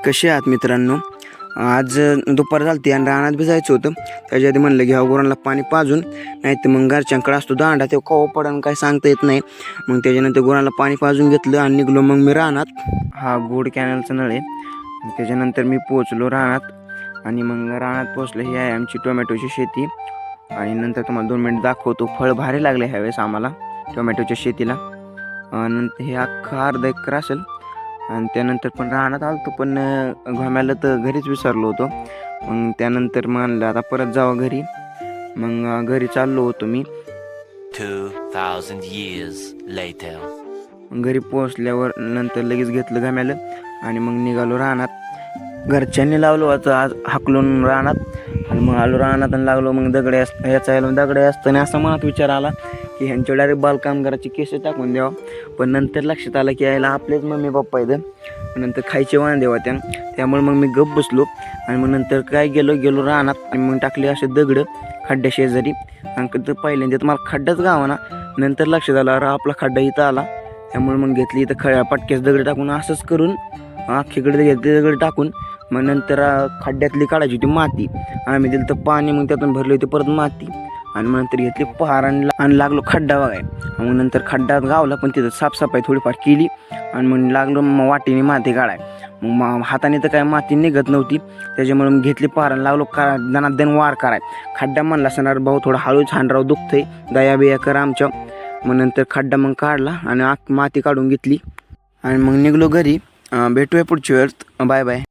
कसे आहात मित्रांनो? आज दुपार झालती आणि रानात बी जायचं होतं. त्याच्या आधी म्हणलं घ्या गुरांना पाणी पाजून, नाही तर मग घरच्यांकडे असतो दांडा, ते कवा पडन काय सांगता येत नाही. मग त्याच्यानंतर गुरांना पाणी पाजून घेतलं आणि निघलो मग मी रानात. हा गोड कॅनलचा नळ आहे. त्याच्यानंतर मी पोचलो रानात आणि मग रानात पोचलं. ही आहे आमची टोमॅटोची शेती आणि नंतर तुम्हाला 2 मिनिट दाखवतो. फळ भारी लागले ह्यावेळेस आम्हाला टोमॅटोच्या शेतीला. नंतर हे अख्खा अर्धा एकर असेल. आणि त्यानंतर पण रानात आलतो, पण घाम्याला तर घरीच विसरलो होतो. मग त्यानंतर म्हणलं आता परत जावं घरी. मग घरी चाललो होतो मी. 2000 years later. घरी पोहोचल्यावर नंतर लगेच घेतलं घाम्याला आणि मग निघालो रानात. घरच्यांनी लावलो आता आज हाकलून रानात आणि मग आलो रानात आणि लागलो मग दगडे यायला दगडे असताना असा मनात विचार आला की ह्यांच्या डायरेक्ट बालकामगाराची केस टाकून द्यावं. पण नंतर लक्षात आलं की यायला आपलेच मम्मी पप्पा येतं, नंतर खायचे वाण देवा त्यामुळे मग मी गप्प बसलो. आणि मग नंतर काय गेलो रानात आणि मग टाकले असे दगडं खड्ड्या शेजारी. आणि तर पहिल्यांदा मला खड्डाच गावाना, नंतर लक्षात आलं अरे आपला खड्डा इथं आला. त्यामुळे मग घेतली इथं पटक्यास दगड टाकून असंच करून अख्खीकडे घेतले दगड टाकून. मग नंतर खड्ड्यातली काढायची होती माती, आम्ही दिलं तर पाणी, मग त्यातून भरली होती परत माती. आणि मग नंतर घेतली पहार आणि लागलो खड्डा बघाय. मग नंतर खड्डा गावला, पण तिथं साफसफाई थोडीफार केली आणि मग लागलो मग वाटीने माती काढाय. मग हाताने तर काय माती निघत नव्हती, त्याच्यामुळे मग घेतली पहार आणि लागलो दनादन वार कराय. खड्डा म्हणला असणार भाऊ थोडा हळू छान राव, दुखतंय, दया बिया करा आमच्या. मग नंतर खड्डा मग काढला आणि माती काढून घेतली आणि मग निघलो घरी. भेटूया पुढच्या वेळेस. Bye bye.